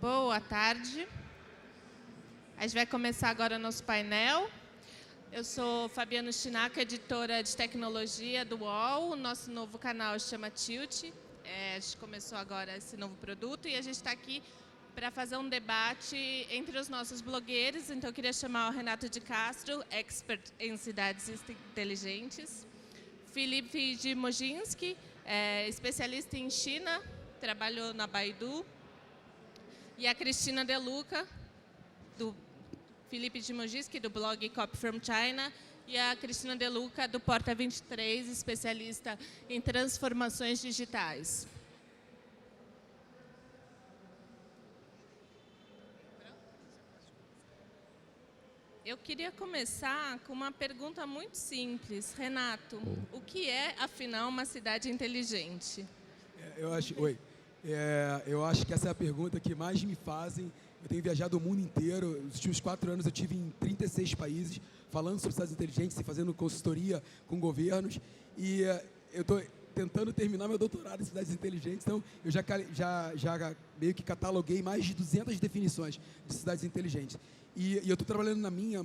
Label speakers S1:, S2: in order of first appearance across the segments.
S1: Boa tarde. A gente vai começar agora o nosso painel. Eu sou Fabiana Chinaca, editora de tecnologia do UOL. O nosso novo canal chama Tilt. A gente começou agora esse novo produto e a gente está aqui para fazer um debate entre os nossos blogueiros. Então, eu queria chamar o Renato de Castro, expert em cidades inteligentes. Felipe Dimoginski, especialista em China, trabalhou na Baidu. E a Cristina De Luca, do Felipe Dimoginski, do blog Copy from China. E a Cristina De Luca, do Porta 23, especialista em transformações digitais. Eu queria começar com uma pergunta muito simples. Renato, o que é, afinal, uma cidade inteligente?
S2: Eu acho que essa é a pergunta que mais me fazem. Eu tenho viajado o mundo inteiro. Nos últimos 4 anos eu estive em 36 países falando sobre cidades inteligentes e fazendo consultoria com governos. E eu estou tentando terminar meu doutorado em cidades inteligentes. Então, eu já meio que cataloguei mais de 200 definições de cidades inteligentes. E eu estou trabalhando na minha,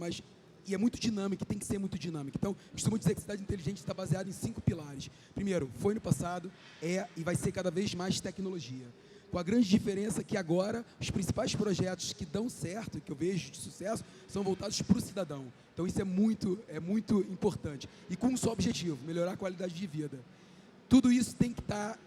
S2: e é muito dinâmica, tem que ser muito dinâmica. Então, eu costumo dizer que cidade inteligente está baseada em 5 pilares. Primeiro, foi no passado, é e vai ser cada vez mais tecnologia. Com a grande diferença que agora, os principais projetos que dão certo, que eu vejo de sucesso, são voltados para o cidadão. Então, isso é muito importante. E com um só objetivo, melhorar a qualidade de vida. Tudo isso tem que estar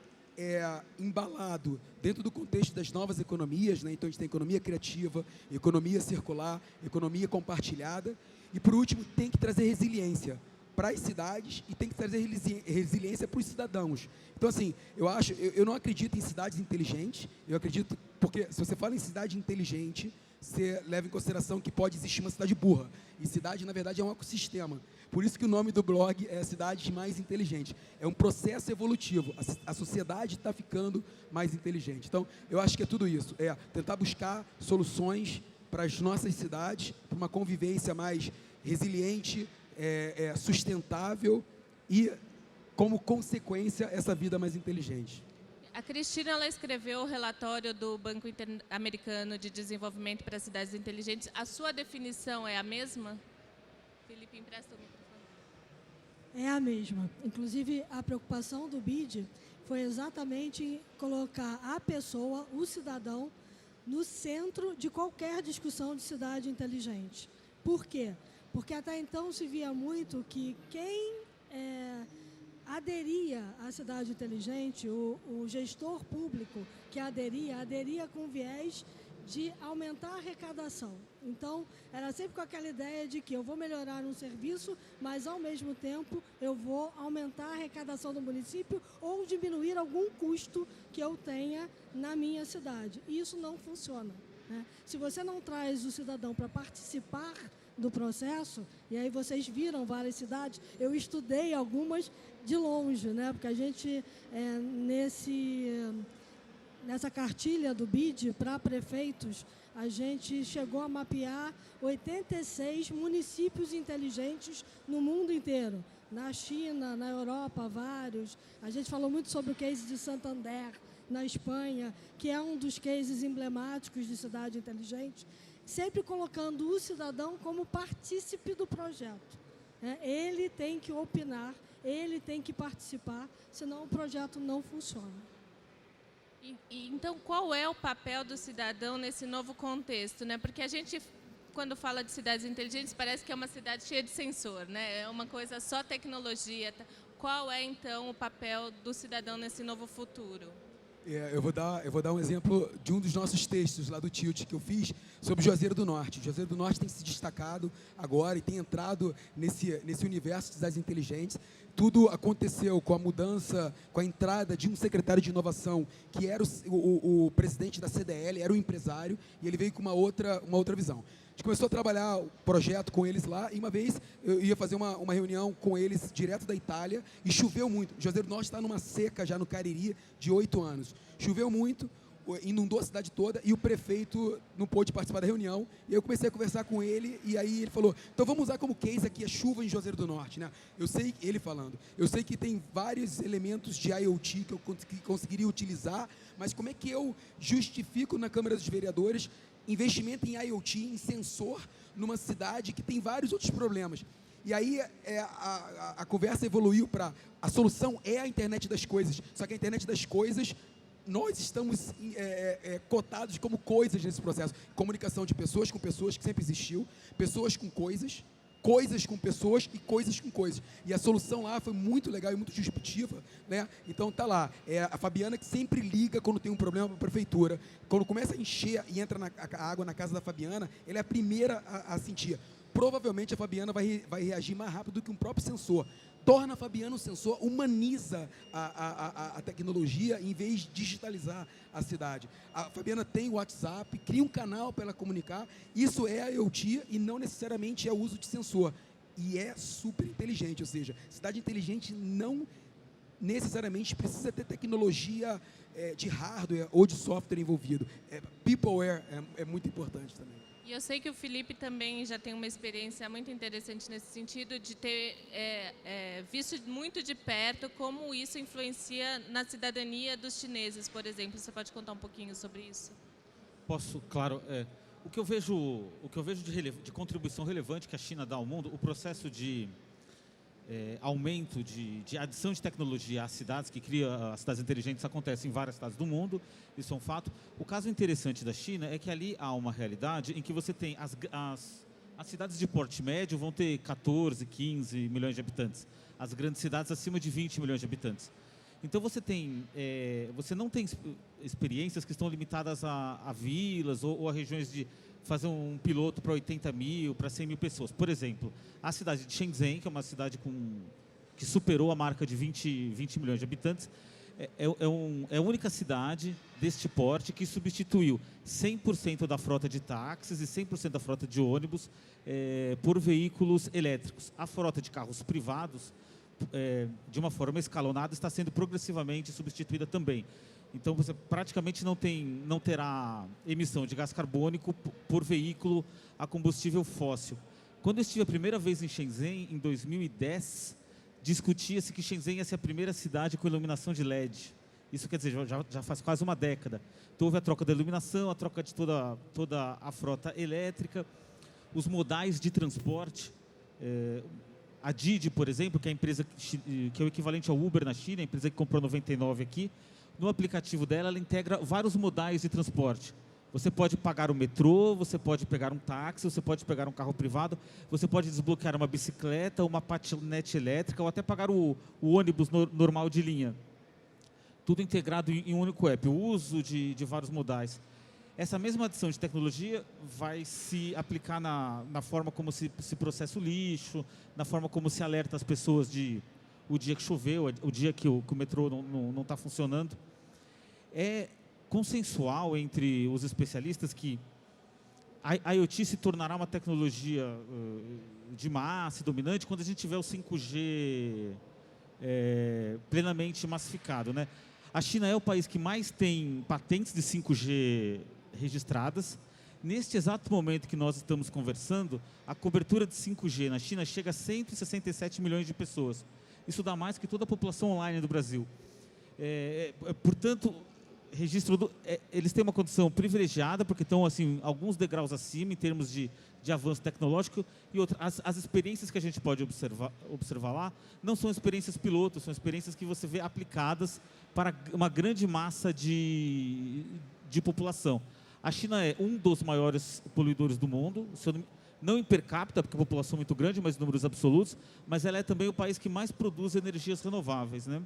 S2: embalado dentro do contexto das novas economias, né? Então, a gente tem economia criativa, economia circular, economia compartilhada. E, por último, tem que trazer resiliência para as cidades e tem que trazer resiliência para os cidadãos. Então, assim, eu não acredito em cidades inteligentes, eu acredito, porque se você fala em cidade inteligente, você leva em consideração que pode existir uma cidade burra. E cidade, na verdade, é um ecossistema. Por isso que o nome do blog é Cidades Mais Inteligentes. É um processo evolutivo. A sociedade está ficando mais inteligente. Então, eu acho que é tudo isso. É tentar buscar soluções para as nossas cidades, para uma convivência mais resiliente, sustentável e, como consequência, essa vida mais inteligente.
S1: A Cristina, ela escreveu o relatório do Banco Interamericano de Desenvolvimento para Cidades Inteligentes. A sua definição é a mesma? Felipe, empresta o microfone.
S3: É a mesma. Inclusive, a preocupação do BID foi exatamente colocar a pessoa, o cidadão, no centro de qualquer discussão de cidade inteligente. Por quê? Porque até então se via muito que quem aderia à cidade inteligente, o gestor público que aderia com viés de aumentar a arrecadação. Então, era sempre com aquela ideia de que eu vou melhorar um serviço, mas, ao mesmo tempo, eu vou aumentar a arrecadação do município ou diminuir algum custo que eu tenha na minha cidade. E isso não funciona, né? Se você não traz o cidadão para participar do processo, e aí vocês viram várias cidades, eu estudei algumas de longe, né? Porque a gente, nessa cartilha do BID para prefeitos, a gente chegou a mapear 86 municípios inteligentes no mundo inteiro. Na China, na Europa, vários. A gente falou muito sobre o case de Santander, na Espanha, que é um dos cases emblemáticos de cidade inteligente, sempre colocando o cidadão como partícipe do projeto. Ele tem que opinar, ele tem que participar, senão o projeto não funciona.
S1: Então, qual é o papel do cidadão nesse novo contexto, né? Porque a gente, quando fala de cidades inteligentes, parece que é uma cidade cheia de sensor, né? É uma coisa só tecnologia. Qual é, então, o papel do cidadão nesse novo futuro?
S2: Eu vou dar um exemplo de um dos nossos textos lá do Tilt que eu fiz sobre Juazeiro do Norte. Juazeiro do Norte tem se destacado agora e tem entrado nesse universo de cidades inteligentes. Tudo aconteceu com a mudança, com a entrada de um secretário de inovação, que era o presidente da CDL, era um empresário, e ele veio com uma outra visão. A gente começou a trabalhar o projeto com eles lá, e uma vez eu ia fazer uma reunião com eles direto da Itália, e choveu muito. O Juazeiro do Norte está numa seca já no Cariri de 8 anos. Choveu muito, inundou a cidade toda e o prefeito não pôde participar da reunião. E eu comecei a conversar com ele e aí ele falou, então vamos usar como case aqui a chuva em Juazeiro do Norte, né? Ele falando, eu sei que tem vários elementos de IoT que eu conseguiria utilizar, mas como é que eu justifico na Câmara dos Vereadores investimento em IoT, em sensor, numa cidade que tem vários outros problemas? E aí a conversa evoluiu para a solução é a internet das coisas, só que a internet das coisas, nós estamos cotados como coisas nesse processo. Comunicação de pessoas com pessoas, que sempre existiu, pessoas com coisas, coisas com pessoas e coisas com coisas. E a solução lá foi muito legal e muito disruptiva, né? Então tá lá, a Fabiana que sempre liga quando tem um problema para a prefeitura. Quando começa a encher e entra a água na casa da Fabiana, ela é a primeira a sentir. Provavelmente a Fabiana vai reagir mais rápido do que um próprio sensor. Torna a Fabiana um sensor, humaniza a tecnologia em vez de digitalizar a cidade. A Fabiana tem o WhatsApp, cria um canal para ela comunicar. Isso é a IoT e não necessariamente é o uso de sensor. E é super inteligente, ou seja, cidade inteligente não necessariamente precisa ter tecnologia de hardware ou de software envolvido. Peopleware é muito importante também.
S1: E eu sei que o Felipe também já tem uma experiência muito interessante nesse sentido, de ter visto muito de perto como isso influencia na cidadania dos chineses, por exemplo. Você pode contar um pouquinho sobre isso?
S4: Posso, claro. O que eu vejo de contribuição relevante que a China dá ao mundo, o processo de aumento de adição de tecnologia às cidades, que cria as cidades inteligentes, acontece em várias cidades do mundo, isso é um fato. O caso interessante da China é que ali há uma realidade em que você tem as cidades de porte médio vão ter 14, 15 milhões de habitantes, as grandes cidades acima de 20 milhões de habitantes. Então você não tem experiências que estão limitadas a vilas ou a regiões de fazer um piloto para 80 mil, para 100 mil pessoas. Por exemplo, a cidade de Shenzhen, que é uma cidade que superou a marca de 20 milhões de habitantes, é a única cidade deste porte que substituiu 100% da frota de táxis e 100% da frota de ônibus por veículos elétricos. A frota de carros privados, de uma forma escalonada, está sendo progressivamente substituída também. Então você praticamente não terá emissão de gás carbônico por veículo a combustível fóssil. Quando eu estive a primeira vez em Shenzhen, em 2010, discutia-se que Shenzhen ia ser a primeira cidade com iluminação de LED. Isso quer dizer, já faz quase uma década. Então houve a troca da iluminação, a troca de toda a frota elétrica, os modais de transporte. A Didi, por exemplo, que é a empresa que é o equivalente ao Uber na China, a empresa que comprou 99 aqui, no aplicativo dela, ela integra vários modais de transporte. Você pode pagar o metrô, você pode pegar um táxi, você pode pegar um carro privado, você pode desbloquear uma bicicleta, uma patinete elétrica ou até pagar o ônibus normal de linha. Tudo integrado em um único app, o uso de vários modais. Essa mesma adição de tecnologia vai se aplicar na forma como se processa o lixo, na forma como se alerta as pessoas o dia que choveu, o dia que o metrô não está funcionando. É consensual entre os especialistas que a IoT se tornará uma tecnologia de massa, dominante, quando a gente tiver o 5G plenamente massificado, né? A China é o país que mais tem patentes de 5G registradas. Neste exato momento que nós estamos conversando, a cobertura de 5G na China chega a 167 milhões de pessoas. Isso dá mais que toda a população online do Brasil. Portanto, eles têm uma condição privilegiada, porque estão assim, alguns degraus acima em termos de avanço tecnológico, e as experiências que a gente pode observar lá não são experiências pilotos, são experiências que você vê aplicadas para uma grande massa de população. A China é um dos maiores poluidores do mundo, não em per capita, porque a população é muito grande, mas em números absolutos, mas ela é também o país que mais produz energias renováveis, né?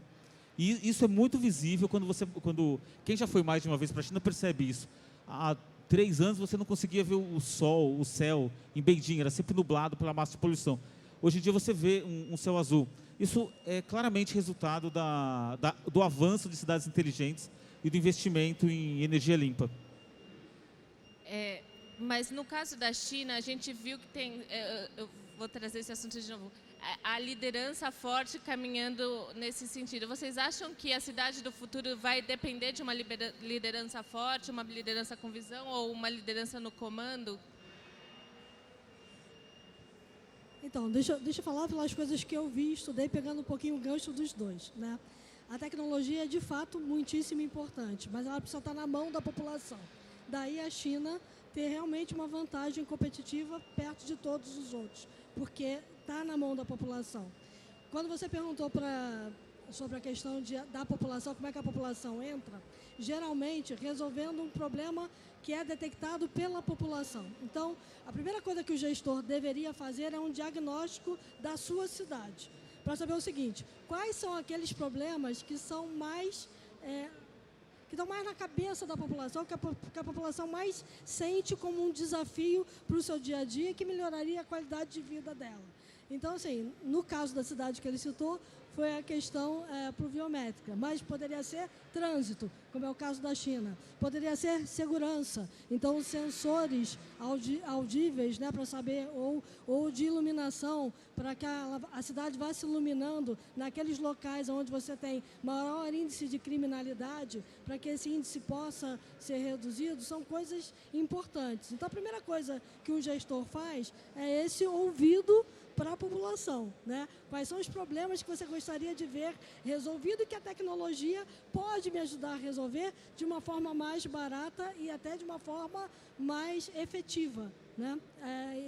S4: E isso é muito visível quando quem já foi mais de uma vez para a China percebe isso. Há 3 anos você não conseguia ver o sol, o céu em Beijing, era sempre nublado pela massa de poluição. Hoje em dia você vê um céu azul. Isso é claramente resultado do avanço de cidades inteligentes e do investimento em energia limpa.
S1: Mas no caso da China, a gente viu que tem... eu vou trazer esse assunto de novo. a liderança forte caminhando nesse sentido. Vocês acham que a cidade do futuro vai depender de uma liderança forte, uma liderança com visão ou uma liderança no comando?
S3: Então, deixa eu falar pelas coisas que eu vi, estudei, pegando um pouquinho o gancho dos dois, né? A tecnologia é, de fato, muitíssimo importante, mas ela precisa estar na mão da população. Daí a China ter realmente uma vantagem competitiva perto de todos os outros, porque está na mão da população. Quando você perguntou sobre a questão da população, como é que a população entra, geralmente resolvendo um problema que é detectado pela população. Então, a primeira coisa que o gestor deveria fazer é um diagnóstico da sua cidade, para saber o seguinte: quais são aqueles problemas que são mais que estão mais na cabeça da população, que a população mais sente como um desafio para o seu dia a dia, que melhoraria a qualidade de vida dela. Então, assim, no caso da cidade que ele citou, foi a questão pluviométrica, mas poderia ser trânsito, como é o caso da China. Poderia ser segurança, então sensores audíveis, né, para saber, ou de iluminação, para que a cidade vá se iluminando naqueles locais onde você tem maior índice de criminalidade, para que esse índice possa ser reduzido, são coisas importantes. Então, a primeira coisa que um gestor faz é esse ouvido para a população, né? Quais são os problemas que você gostaria de ver resolvido e que a tecnologia pode me ajudar a resolver de uma forma mais barata e até de uma forma mais efetiva, né?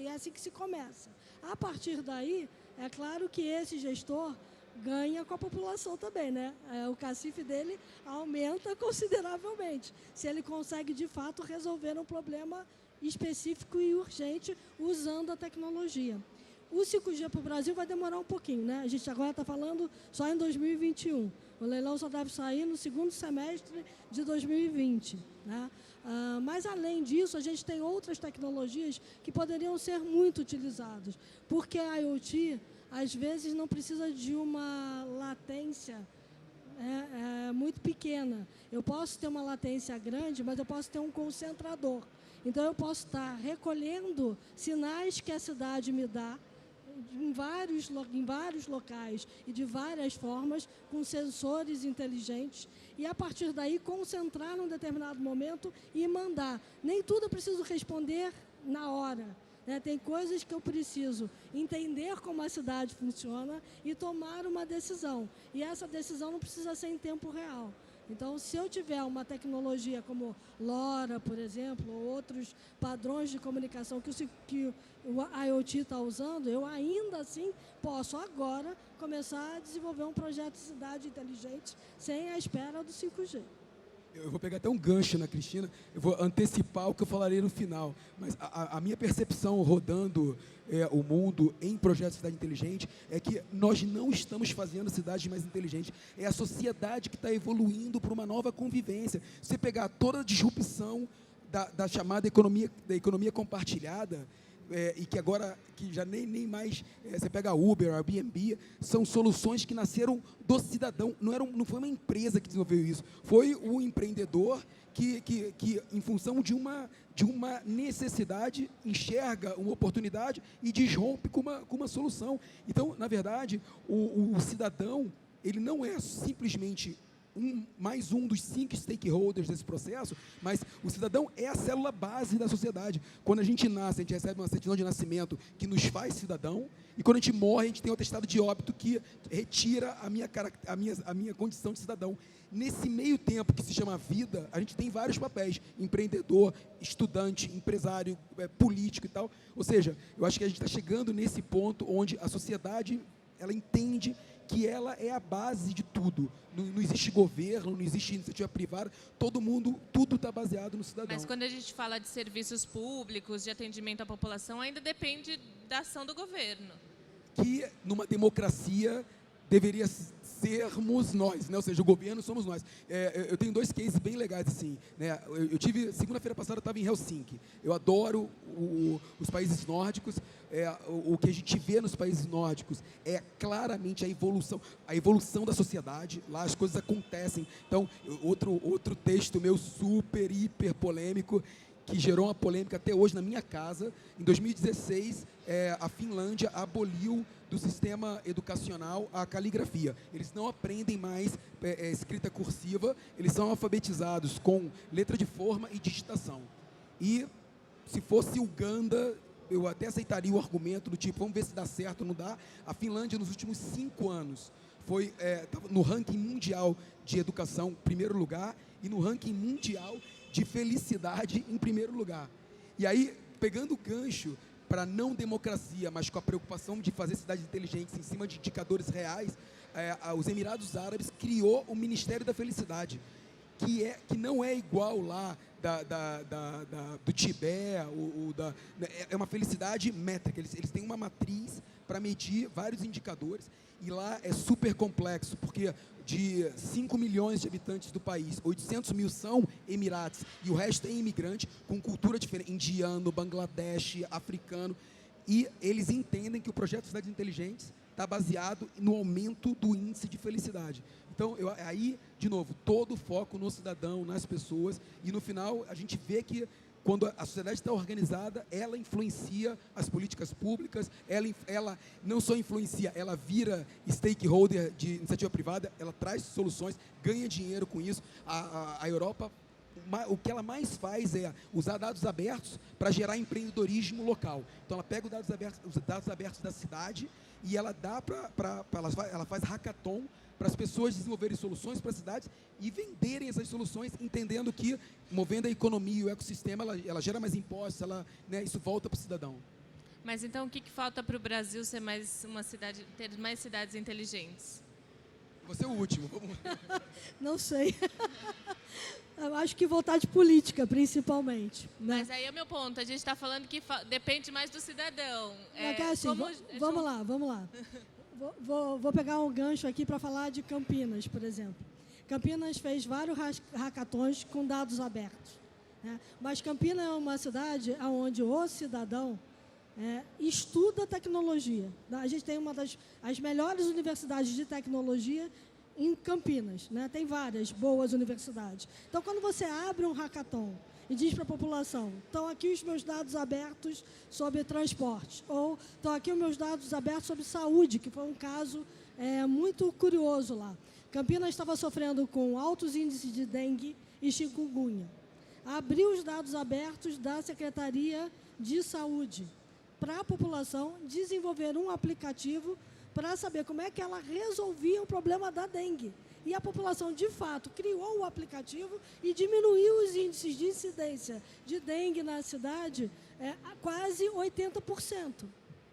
S3: E é assim que se começa. A partir daí, é claro que esse gestor ganha com a população também, né? O cacife dele aumenta consideravelmente, se ele consegue, de fato, resolver um problema específico e urgente usando a tecnologia. O 5G para o Brasil vai demorar um pouquinho, né? A gente agora está falando só em 2021. O leilão só deve sair no segundo semestre de 2020, né? Mas, além disso, a gente tem outras tecnologias que poderiam ser muito utilizadas, porque a IoT, às vezes, não precisa de uma latência muito pequena. Eu posso ter uma latência grande, mas eu posso ter um concentrador. Então, eu posso estar recolhendo sinais que a cidade me dá, em vários locais e de várias formas, com sensores inteligentes, e a partir daí concentrar num determinado momento e mandar. Nem tudo eu preciso responder na hora, né? Tem coisas que eu preciso entender como a cidade funciona e tomar uma decisão. E essa decisão não precisa ser em tempo real. Então, se eu tiver uma tecnologia como LoRa, por exemplo, ou outros padrões de comunicação que o IoT está usando, eu ainda assim posso agora começar a desenvolver um projeto de cidade inteligente sem a espera do 5G.
S2: Eu vou pegar até um gancho na Cristina, eu vou antecipar o que eu falarei no final, mas a minha percepção rodando o mundo em projetos de cidade inteligente é que nós não estamos fazendo cidades mais inteligentes, é a sociedade que está evoluindo para uma nova convivência. Se você pegar toda a disrupção da chamada economia compartilhada, e que agora que já nem mais você pega a Uber, a Airbnb, são soluções que nasceram do cidadão, não foi uma empresa que desenvolveu isso, foi o empreendedor que em função de uma necessidade enxerga uma oportunidade e desrompe com uma solução. Então, na verdade, o cidadão, ele não é simplesmente mais um dos 5 stakeholders desse processo, mas o cidadão é a célula base da sociedade. Quando a gente nasce, a gente recebe uma certidão de nascimento que nos faz cidadão, e quando a gente morre, a gente tem um atestado de óbito que retira a minha condição de cidadão. Nesse meio tempo que se chama vida, a gente tem vários papéis: empreendedor, estudante, empresário, político e tal. Ou seja, eu acho que a gente está chegando nesse ponto onde a sociedade, ela entende que ela é a base de tudo. Não existe governo, não existe iniciativa privada, tudo está baseado no cidadão.
S1: Mas quando a gente fala de serviços públicos, de atendimento à população, ainda depende da ação do governo. Que
S2: numa democracia deveria sermos nós, né? Ou seja, o governo somos nós. Eu tenho 2 cases bem legais assim, né? Eu tive, segunda-feira passada, eu estava em Helsinki. Eu adoro os países nórdicos. O que a gente vê nos países nórdicos é claramente a evolução da sociedade. Lá as coisas acontecem. Então, outro texto meu super, hiper polêmico, que gerou uma polêmica até hoje na minha casa. Em 2016, a Finlândia aboliu do sistema educacional a caligrafia. Eles não aprendem mais escrita cursiva, eles são alfabetizados com letra de forma e digitação. E se fosse Uganda, eu até aceitaria o argumento do tipo, vamos ver se dá certo ou não dá. A Finlândia, nos últimos 5 anos, foi no ranking mundial de educação, em primeiro lugar, e no ranking mundial de felicidade, em primeiro lugar. E aí, pegando o gancho para não democracia, mas com a preocupação de fazer cidades inteligentes em cima de indicadores reais, os Emirados Árabes criou o Ministério da Felicidade, que não é igual lá do Tibete, é uma felicidade métrica. Eles têm uma matriz para medir vários indicadores, e lá é super complexo, porque de 5 milhões de habitantes do país, 800 mil são emirados, e o resto é imigrante, com cultura diferente, indiano, Bangladesh, africano, e eles entendem que o projeto Cidades Inteligentes está baseado no aumento do índice de felicidade. Então, aí, de novo, todo o foco no cidadão, nas pessoas, e no final a gente vê que quando a sociedade está organizada, ela influencia as políticas públicas, ela não só influencia, ela vira stakeholder de iniciativa privada, ela traz soluções, ganha dinheiro com isso. A Europa, o que ela mais faz é usar dados abertos para gerar empreendedorismo local. Então, ela pega os dados abertos da cidade e ela dá ela faz hackathon para as pessoas desenvolverem soluções para as cidades e venderem essas soluções, entendendo que, movendo a economia e o ecossistema, ela gera mais impostos, isso volta para o cidadão.
S1: Mas então, o que falta para o Brasil ser mais uma cidade, ter mais cidades inteligentes?
S2: Você é o último.
S3: Não sei. Eu acho que voltar de política, principalmente. Né?
S1: Mas aí é o meu ponto. A gente está falando que depende mais do cidadão.
S3: Vamos lá. Vou pegar um gancho aqui para falar de Campinas, por exemplo. Campinas fez vários hackathons com dados abertos. Né? Mas Campinas é uma cidade onde o cidadão estuda tecnologia. A gente tem uma das melhores universidades de tecnologia em Campinas. Né? Tem várias boas universidades. Então, quando você abre um hackathon e diz para a população, estão aqui os meus dados abertos sobre transporte, ou estão aqui os meus dados abertos sobre saúde, que foi um caso muito curioso lá. Campinas estava sofrendo com altos índices de dengue e chikungunya. Abriu os dados abertos da Secretaria de Saúde para a população desenvolver um aplicativo para saber como é que ela resolvia o problema da dengue. E a população, de fato, criou o aplicativo e diminuiu os índices de incidência de dengue na cidade a quase 80%,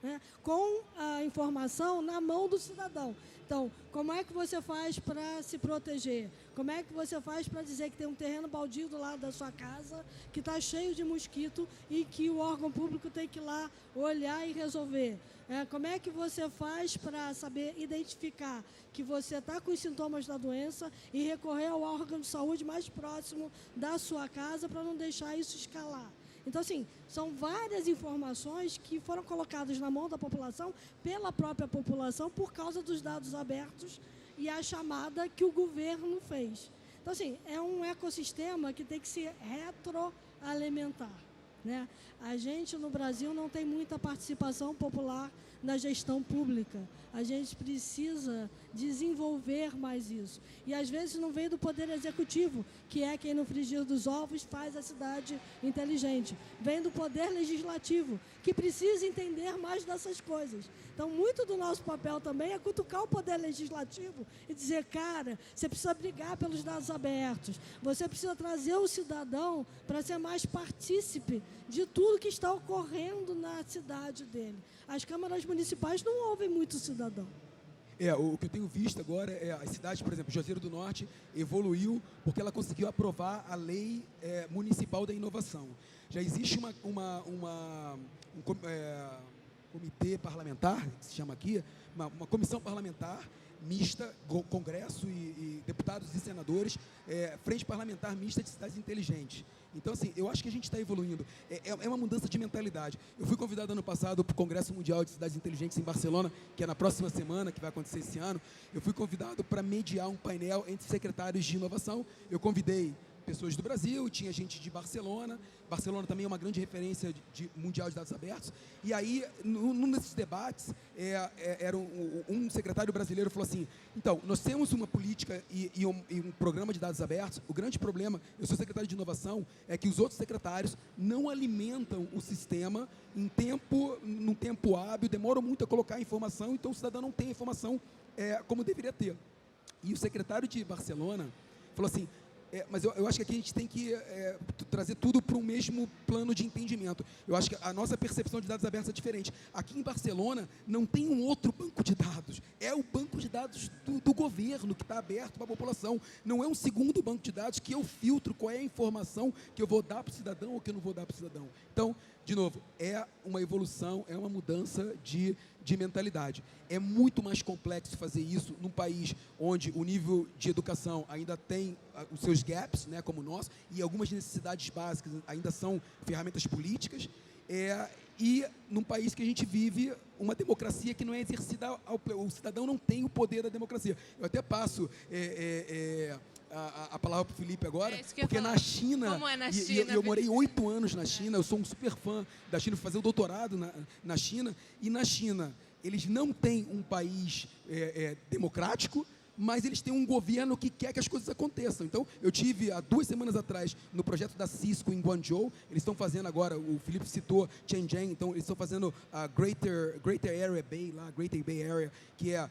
S3: né, com a informação na mão do cidadão. Então, como é que você faz para se proteger? Como é que você faz para dizer que tem um terreno baldio do lado da sua casa, que está cheio de mosquito e que o órgão público tem que ir lá olhar e resolver? Como é que você faz para saber identificar que você está com os sintomas da doença e recorrer ao órgão de saúde mais próximo da sua casa para não deixar isso escalar? Então, assim, são várias informações que foram colocadas na mão da população, pela própria população, por causa dos dados abertos e a chamada que o governo fez. Então, assim, é um ecossistema que tem que se retroalimentar. Né? A gente, no Brasil, não tem muita participação popular na gestão pública. A gente precisa desenvolver mais isso. E, às vezes, não vem do Poder Executivo, que é quem, no frigir dos ovos, faz a cidade inteligente. Vem do Poder Legislativo, que precisa entender mais dessas coisas. Então, muito do nosso papel também é cutucar o Poder Legislativo e dizer, cara, você precisa brigar pelos dados abertos, você precisa trazer o cidadão para ser mais partícipe de tudo que está ocorrendo na cidade dele. As câmaras municipais não ouvem muito o cidadão.
S2: O que eu tenho visto agora é a cidade, por exemplo, Juazeiro do Norte, evoluiu porque ela conseguiu aprovar a lei municipal da inovação. Já existe um comitê parlamentar, que se chama aqui, uma comissão parlamentar mista, Congresso e deputados e senadores, frente parlamentar mista de cidades inteligentes. Então, assim, eu acho que a gente está evoluindo. É uma mudança de mentalidade. Eu fui convidado ano passado para o Congresso Mundial de Cidades Inteligentes em Barcelona, que é na próxima semana, que vai acontecer esse ano. Eu fui convidado para mediar um painel entre secretários de inovação. Eu convidei pessoas do Brasil, tinha gente de Barcelona. Barcelona também é uma grande referência mundial de dados abertos. E aí, num desses debates, era um secretário brasileiro falou assim, então, nós temos uma política e um programa de dados abertos. O grande problema, eu sou secretário de inovação, é que os outros secretários não alimentam o sistema num tempo hábil, demoram muito a colocar a informação, então o cidadão não tem a informação como deveria ter. E o secretário de Barcelona falou assim, mas eu acho que aqui a gente tem que trazer tudo para o mesmo plano de entendimento. Eu acho que a nossa percepção de dados abertos é diferente. Aqui em Barcelona não tem um outro banco de dados. É o banco de dados do governo que está aberto para a população. Não é um segundo banco de dados que eu filtro qual é a informação que eu vou dar para o cidadão ou que eu não vou dar para o cidadão. Então, de novo, é uma evolução, é uma mudança de mentalidade. É muito mais complexo fazer isso num país onde o nível de educação ainda tem os seus gaps, né, como o nosso, e algumas necessidades básicas ainda são ferramentas políticas, e num país que a gente vive uma democracia que não é exercida, o cidadão não tem o poder da democracia. Eu até passo a palavra para o Felipe agora, porque na China,
S1: como é na China?
S2: E eu morei 8 anos na China, eu sou um super fã da China, fui fazer o doutorado na China, e na China eles não têm um país democrático, mas eles têm um governo que quer que as coisas aconteçam. Então, eu tive há 2 semanas atrás no projeto da Cisco em Guangzhou. Eles estão fazendo agora, o Felipe citou Shenzhen, então eles estão fazendo a Greater Area Bay, lá, Greater Bay Area, que é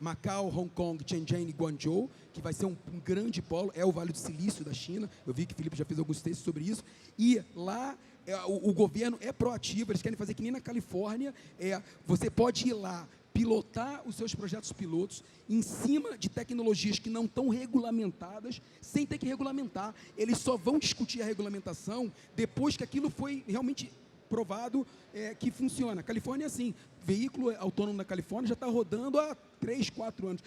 S2: Macau, Hong Kong, Shenzhen e Guangzhou, que vai ser um grande polo, é o Vale do Silício da China. Eu vi que o Felipe já fez alguns textos sobre isso. E lá o governo é proativo, eles querem fazer que nem na Califórnia. Você pode ir lá, pilotar os seus projetos pilotos em cima de tecnologias que não estão regulamentadas, sem ter que regulamentar. Eles só vão discutir a regulamentação depois que aquilo foi realmente provado que funciona. A Califórnia é assim, veículo autônomo na Califórnia já está rodando há 3, 4 anos.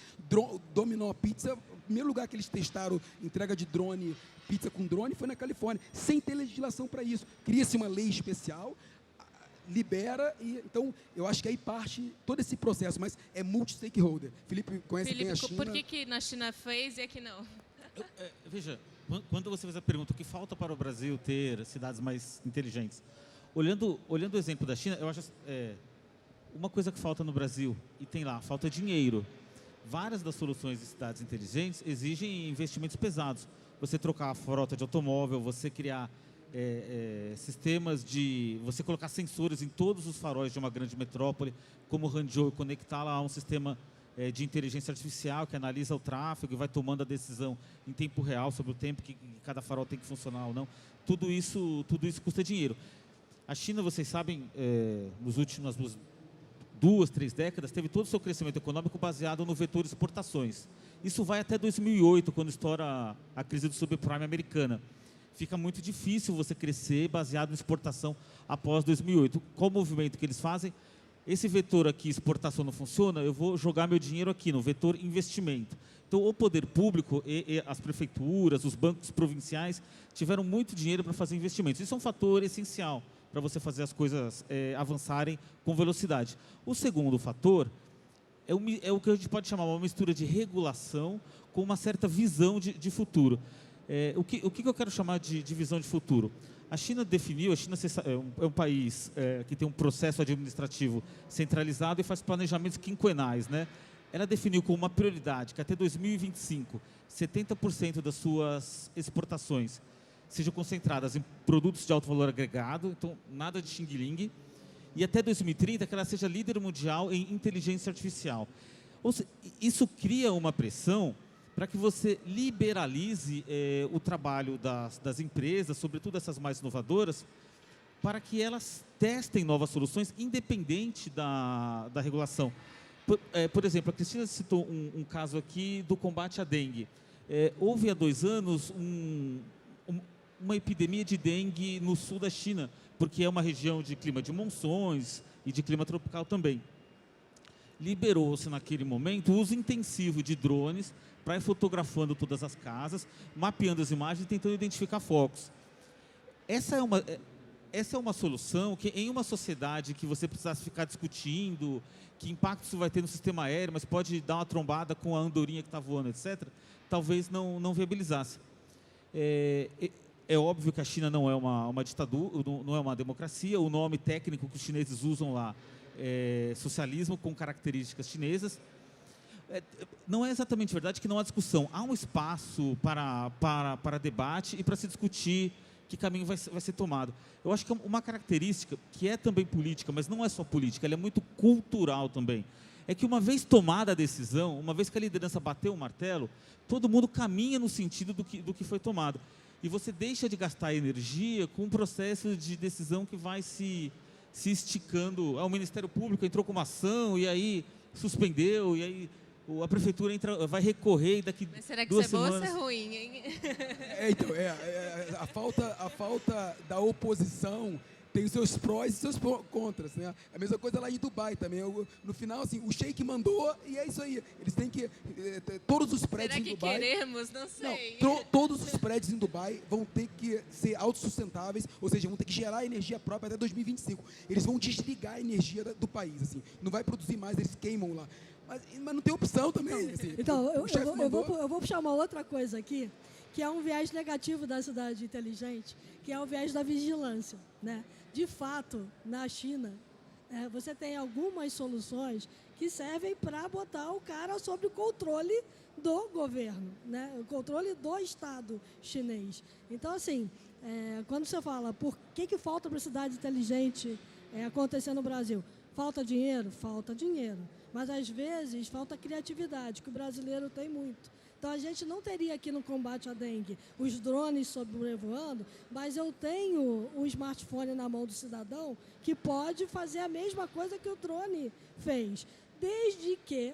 S2: Domino Pizza, o primeiro lugar que eles testaram entrega de drone, pizza com drone, foi na Califórnia, sem ter legislação para isso. Cria-se uma lei especial, libera, e então eu acho que aí parte todo esse processo, mas é multi-stakeholder. Felipe conhece bem a China.
S1: Por que na China fez e aqui não?
S4: Veja, quando você fez a pergunta, o que falta para o Brasil ter cidades mais inteligentes? Olhando o exemplo da China, eu acho uma coisa que falta no Brasil, e tem lá, falta dinheiro. Várias das soluções de cidades inteligentes exigem investimentos pesados. Você trocar a frota de automóvel, você criar sistemas você colocar sensores em todos os faróis de uma grande metrópole, como o Hangzhou, conectar lá a um sistema de inteligência artificial que analisa o tráfego e vai tomando a decisão em tempo real sobre o tempo que cada farol tem que funcionar ou não. Tudo isso custa dinheiro. A China, vocês sabem, nas últimas 2, 3 décadas, teve todo o seu crescimento econômico baseado no vetor exportações. Isso vai até 2008, quando estoura a crise do subprime americana. Fica muito difícil você crescer baseado em exportação após 2008. Qual o movimento que eles fazem? Esse vetor aqui, exportação, não funciona, eu vou jogar meu dinheiro aqui no vetor investimento. Então, o poder público e as prefeituras, os bancos provinciais, tiveram muito dinheiro para fazer investimentos. Isso é um fator essencial para você fazer as coisas avançarem com velocidade. O segundo fator é o que a gente pode chamar uma mistura de regulação com uma certa visão de futuro. O que eu quero chamar de visão de futuro? A China definiu, é um país que tem um processo administrativo centralizado e faz planejamentos quinquenais, né? Ela definiu como uma prioridade que até 2025, 70% das suas exportações sejam concentradas em produtos de alto valor agregado, então nada de xing-ling, e até 2030 que ela seja líder mundial em inteligência artificial. Ou seja, isso cria uma pressão para que você liberalize o trabalho das empresas, sobretudo essas mais inovadoras, para que elas testem novas soluções independente da regulação. Por exemplo, a Cristina citou um caso aqui do combate à dengue. Houve há 2 anos uma epidemia de dengue no sul da China, porque é uma região de clima de monções e de clima tropical também. Liberou-se naquele momento o uso intensivo de drones para ir fotografando todas as casas, mapeando as imagens e tentando identificar focos. Essa é uma solução que, em uma sociedade que você precisasse ficar discutindo que impacto isso vai ter no sistema aéreo, mas pode dar uma trombada com a andorinha que está voando, etc., talvez não viabilizasse. É óbvio que a China não é uma ditadura, não é uma democracia. O nome técnico que os chineses usam lá é socialismo com características chinesas. Não é exatamente verdade que não há discussão. Há um espaço para debate e para se discutir que caminho vai ser tomado. Eu acho que uma característica que é também política, mas não é só política, ela é muito cultural também, é que uma vez tomada a decisão, uma vez que a liderança bateu o martelo, todo mundo caminha no sentido do que foi tomado. E você deixa de gastar energia com um processo de decisão que vai se esticando. O Ministério Público entrou com uma ação e aí suspendeu, e aí a prefeitura vai recorrer daqui 2 semanas.
S1: Mas será que isso é bom ou isso é ruim, hein?
S2: A falta da oposição tem os seus prós e seus contras, né? A mesma coisa lá em Dubai também. No final, assim, o sheik mandou e é isso aí. Eles têm que... todos os prédios em Dubai...
S1: Será que queremos? Não sei.
S2: Não, todos os prédios em Dubai vão ter que ser autossustentáveis, ou seja, vão ter que gerar energia própria até 2025. Eles vão desligar a energia do país, assim. Não vai produzir mais, eles queimam lá. Mas não tem opção também. Assim,
S3: então, eu vou puxar uma outra coisa aqui, que é um viés negativo da cidade inteligente, que é o viés da vigilância, né? De fato, na China, você tem algumas soluções que servem para botar o cara sob o controle do governo, né? O controle do Estado chinês. Então, assim, quando você fala por que falta para a cidade inteligente acontecer no Brasil, falta dinheiro? Falta dinheiro. Mas, às vezes, falta criatividade, que o brasileiro tem muito. Então, a gente não teria aqui no combate à dengue os drones sobrevoando, mas eu tenho um smartphone na mão do cidadão que pode fazer a mesma coisa que o drone fez, desde que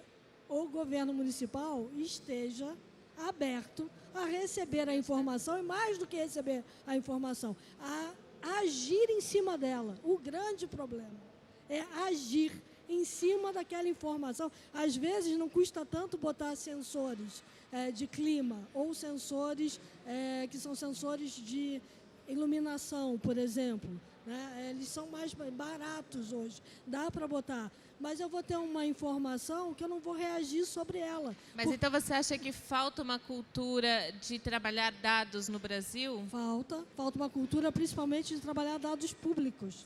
S3: o governo municipal esteja aberto a receber a informação e, mais do que receber a informação, a agir em cima dela. O grande problema é agir em cima daquela informação. Às vezes não custa tanto botar sensores de clima ou sensores que são sensores de iluminação, por exemplo, né? Eles são mais baratos hoje, dá para botar. Mas eu vou ter uma informação que eu não vou reagir sobre ela.
S1: Mas então você acha que falta uma cultura de trabalhar dados no Brasil?
S3: Falta uma cultura principalmente de trabalhar dados públicos.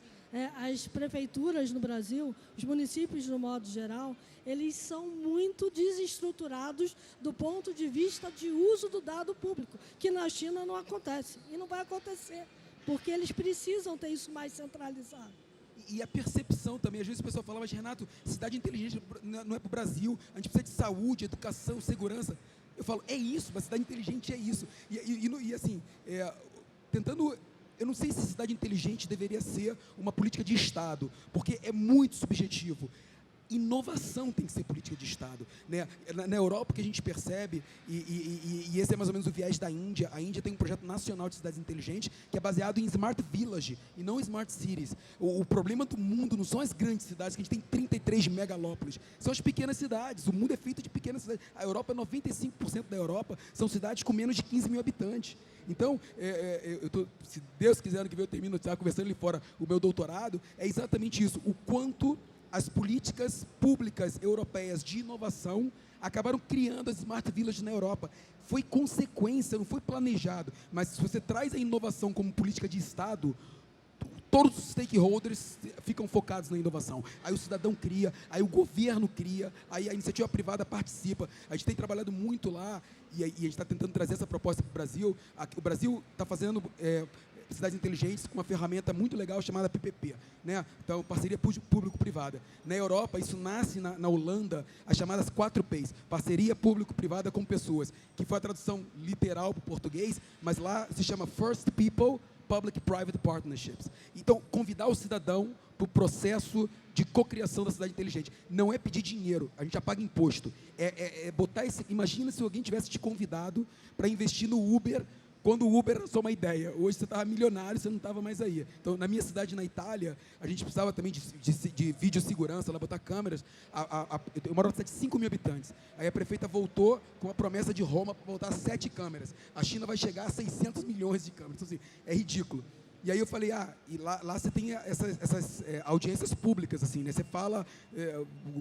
S3: As prefeituras no Brasil, os municípios no modo geral, eles são muito desestruturados do ponto de vista de uso do dado público, que na China não acontece e não vai acontecer, porque eles precisam ter isso mais centralizado.
S2: E a percepção também, às vezes o pessoal fala, mas Renato, cidade inteligente não é para o Brasil, a gente precisa de saúde, educação, segurança. Eu falo, é isso, uma cidade inteligente é isso. E assim, tentando... Eu não sei se cidade inteligente deveria ser uma política de Estado, porque é muito subjetivo. Inovação tem que ser política de Estado, né? Na Europa, que a gente percebe, e esse é mais ou menos o viés da Índia, a Índia tem um projeto nacional de cidades inteligentes que é baseado em Smart Village e não Smart Cities. O problema do mundo não são as grandes cidades, que a gente tem 33 megalópolis, são as pequenas cidades. O mundo é feito de pequenas cidades. A Europa, 95% da Europa são cidades com menos de 15 mil habitantes. Então, se Deus quiser, que eu termino de estar conversando ali fora o meu doutorado, é exatamente isso, o quanto as políticas públicas europeias de inovação acabaram criando as Smart Villages na Europa. Foi consequência, não foi planejado, mas se você traz a inovação como política de Estado, todos os stakeholders ficam focados na inovação. Aí o cidadão cria, aí o governo cria, aí a iniciativa privada participa. A gente tem trabalhado muito lá e a gente está tentando trazer essa proposta para o Brasil. O Brasil está fazendo cidades inteligentes com uma ferramenta muito legal chamada PPP, né? Então, parceria público-privada. Na Europa, isso nasce na Holanda, as chamadas 4Ps, parceria público-privada com pessoas, que foi a tradução literal para o português, mas lá se chama First People, Public-Private Partnerships. Então, convidar o cidadão para o processo de cocriação da cidade inteligente. Não é pedir dinheiro, a gente já paga imposto. Botar esse... Imagina se alguém tivesse te convidado para investir no Uber, quando o Uber era só uma ideia. Hoje você estava milionário, você não estava mais aí. Então, na minha cidade, na Itália, a gente precisava também de videosegurança, lá botar câmeras. Eu moro na cidade de 5 mil habitantes. Aí a prefeita voltou com a promessa de Roma para voltar 7 câmeras. A China vai chegar a 600 milhões de câmeras. Então, assim, é ridículo. E aí eu falei, e lá você tem essas audiências públicas, assim, né? Você fala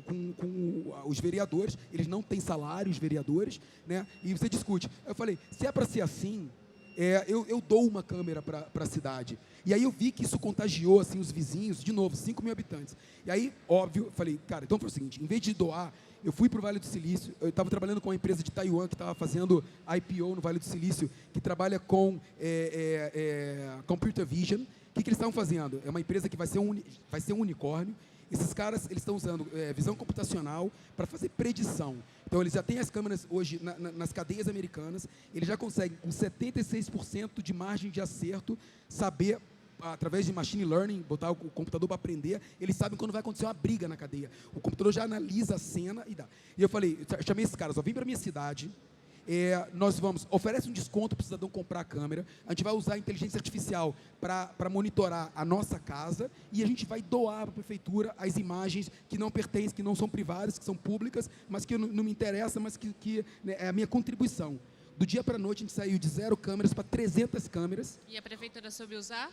S2: com os vereadores, eles não têm salário, os vereadores, né? E você discute. Eu falei, se é para ser assim, eu dou uma câmera para a cidade. E aí eu vi que isso contagiou assim, os vizinhos, de novo, 5 mil habitantes. E aí, óbvio, eu falei, cara, então foi o seguinte, em vez de doar, eu fui para o Vale do Silício, eu estava trabalhando com uma empresa de Taiwan que estava fazendo IPO no Vale do Silício, que trabalha com Computer Vision. O que eles estavam fazendo? É uma empresa que vai ser um unicórnio. Esses caras, eles estão usando visão computacional para fazer predição. Então, eles já têm as câmeras hoje nas cadeias americanas, eles já conseguem, com 76% de margem de acerto, saber, através de machine learning, botar o computador para aprender, eles sabem quando vai acontecer uma briga na cadeia. O computador já analisa a cena e dá. E eu falei, eu chamei esses caras, vem para a minha cidade, nós oferece um desconto para o cidadão comprar a câmera, a gente vai usar a inteligência artificial para monitorar a nossa casa e a gente vai doar para a prefeitura as imagens que não pertencem, que não são privadas, que são públicas, mas que não me interessa, mas que né, é a minha contribuição. Do dia para a noite a gente saiu de 0 câmeras para 300 câmeras.
S1: E a prefeitura soube usar?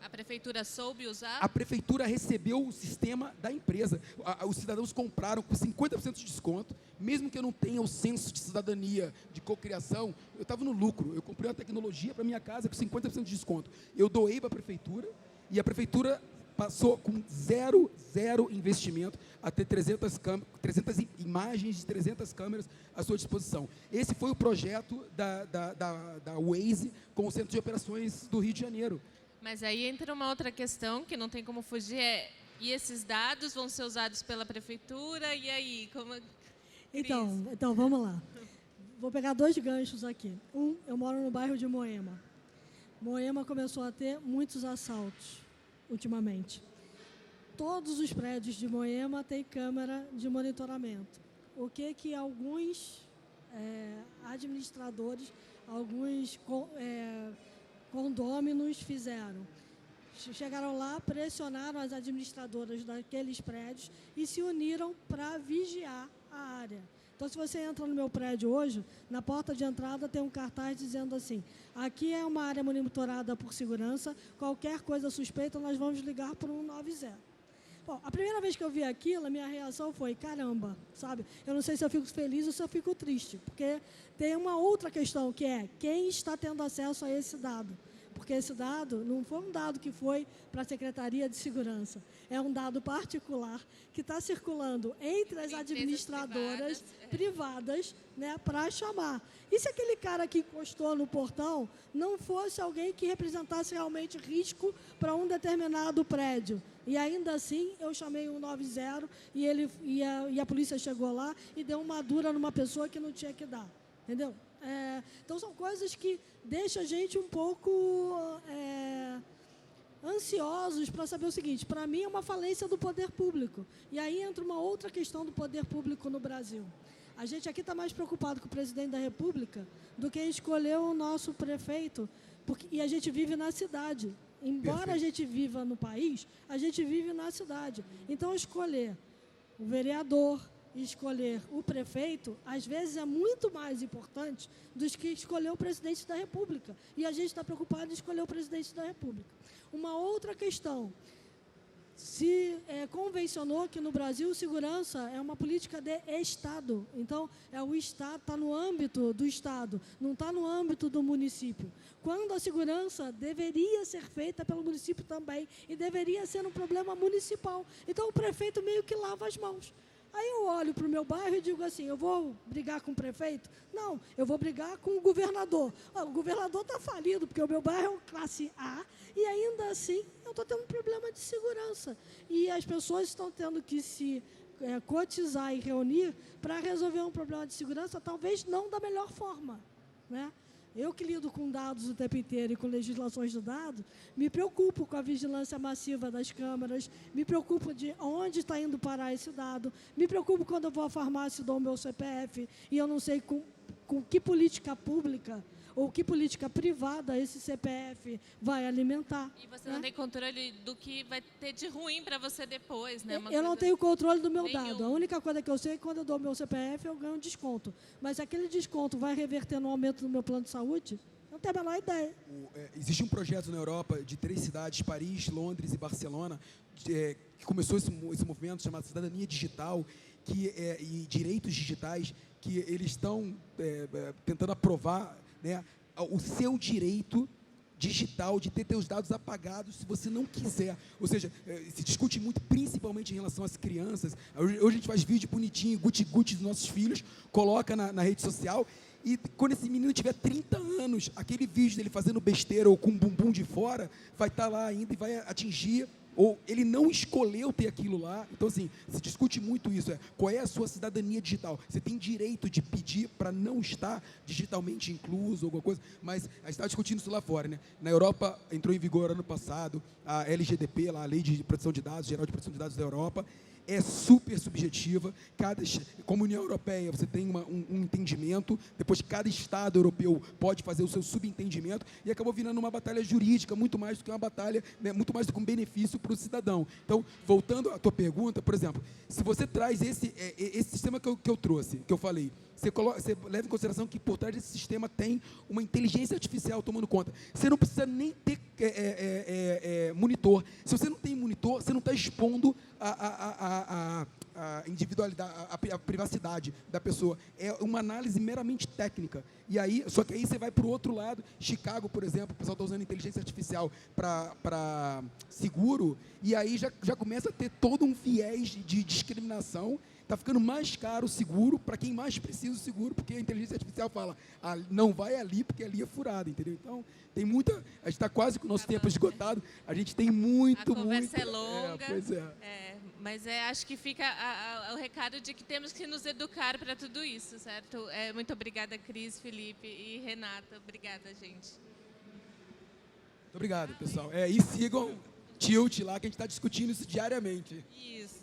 S2: A
S1: prefeitura soube usar?
S2: A prefeitura recebeu o sistema da empresa. Os cidadãos compraram com 50% de desconto, mesmo que eu não tenha o senso de cidadania, de cocriação, eu estava no lucro. Eu comprei uma tecnologia para minha casa com 50% de desconto. Eu doei para a prefeitura e a prefeitura passou com zero investimento a ter 300 imagens de 300 câmeras à sua disposição. Esse foi o projeto da Waze com o Centro de Operações do Rio de Janeiro.
S1: Mas aí entra uma outra questão que não tem como fugir, e esses dados vão ser usados pela prefeitura, e aí?
S3: Então, vamos lá. Vou pegar 2 ganchos aqui. Eu moro no bairro de Moema. Moema começou a ter muitos assaltos, ultimamente. Todos os prédios de Moema têm câmera de monitoramento. O que alguns administradores, alguns condôminos fizeram? Chegaram lá, pressionaram as administradoras daqueles prédios e se uniram para vigiar a área. Então, se você entra no meu prédio hoje, na porta de entrada tem um cartaz dizendo assim, aqui é uma área monitorada por segurança, qualquer coisa suspeita nós vamos ligar para o 190. Bom, a primeira vez que eu vi aquilo, a minha reação foi, caramba, sabe? Eu não sei se eu fico feliz ou se eu fico triste, porque tem uma outra questão, que é quem está tendo acesso a esse dado. Porque esse dado não foi um dado que foi para a Secretaria de Segurança, é um dado particular que está circulando entre as administradoras privadas, né, para chamar. E se aquele cara que encostou no portão não fosse alguém que representasse realmente risco para um determinado prédio? E ainda assim, eu chamei o 190 e a polícia chegou lá e deu uma dura numa pessoa que não tinha que dar. Entendeu? Então, são coisas que deixam a gente um pouco ansiosos para saber o seguinte, para mim é uma falência do poder público. E aí entra uma outra questão do poder público no Brasil. A gente aqui está mais preocupado com o presidente da República do que escolher o nosso prefeito, e a gente vive na cidade. Embora a gente viva no país, a gente vive na cidade. Então, escolher o vereador, escolher o prefeito, às vezes é muito mais importante do que escolher o presidente da República. E a gente está preocupado em escolher o presidente da República. Uma outra questão, se convencionou que no Brasil segurança é uma política de Estado. Então, o Estado está no âmbito do Estado, não está no âmbito do município. Quando a segurança deveria ser feita pelo município também, e deveria ser um problema municipal. Então, o prefeito meio que lava as mãos. Aí eu olho para o meu bairro e digo assim, eu vou brigar com o prefeito? Não, eu vou brigar com o governador. O governador está falido, porque o meu bairro é um classe A, e ainda assim eu estou tendo um problema de segurança. E as pessoas estão tendo que se cotizar e reunir para resolver um problema de segurança, talvez não da melhor forma, né? Eu que lido com dados o tempo inteiro e com legislações de dados, me preocupo com a vigilância massiva das câmeras, me preocupo de onde está indo parar esse dado, me preocupo quando eu vou à farmácia e dou o meu CPF e eu não sei com que política pública ou que política privada esse CPF vai alimentar.
S1: E você não tem controle do que vai ter de ruim para você depois, né?
S3: Eu não tenho controle do meu dado. A única coisa que eu sei é que quando eu dou meu CPF, eu ganho um desconto. Mas se aquele desconto vai reverter no aumento do meu plano de saúde, eu não tenho a menor ideia.
S2: Existe um projeto na Europa de 3 cidades, Paris, Londres e Barcelona, que começou esse movimento chamado Cidadania Digital e Direitos Digitais, que eles estão tentando aprovar, né, o seu direito digital de ter teus dados apagados se você não quiser. Ou seja, se discute muito, principalmente em relação às crianças. Hoje a gente faz vídeo bonitinho, guti-guti dos nossos filhos, coloca na rede social, e quando esse menino tiver 30 anos, aquele vídeo dele fazendo besteira ou com o bumbum de fora, vai estar lá ainda e vai atingir, ou ele não escolheu ter aquilo lá. Então, assim, se discute muito isso, qual é a sua cidadania digital? Você tem direito de pedir para não estar digitalmente incluso, alguma coisa, mas a gente está discutindo isso lá fora, né? Na Europa, entrou em vigor ano passado, a LGDP, lá, a Lei de Proteção de Dados, Geral de Proteção de Dados da Europa, é super subjetiva. Como União Europeia, você tem um entendimento, depois cada Estado europeu pode fazer o seu subentendimento, e acabou virando uma batalha jurídica, muito mais do que uma batalha, né, muito mais do que um benefício para o cidadão. Então, voltando à tua pergunta, por exemplo, se você traz esse sistema que eu trouxe, que eu falei, você leva em consideração que por trás desse sistema tem uma inteligência artificial tomando conta. Você não precisa nem ter monitor. Se você não tem monitor, você não está expondo a individualidade, a privacidade da pessoa. É uma análise meramente técnica. E aí, só que aí você vai para o outro lado. Chicago, por exemplo, o pessoal está usando inteligência artificial para seguro, e aí já começa a ter todo um viés de discriminação. Está ficando mais caro o seguro para quem mais precisa do seguro, porque a inteligência artificial fala, não vai ali porque ali é furado, entendeu? Então, tem muita... A gente está quase com o nosso tempo esgotado, a gente tem muito...
S1: A conversa é longa,
S2: pois é.
S1: Mas acho que fica o recado de que temos que nos educar para tudo isso, certo? Muito obrigada, Cris, Felipe e Renata. Obrigada, gente.
S2: Muito obrigado, pessoal. E sigam Tilt lá, que a gente está discutindo isso diariamente.
S1: Isso.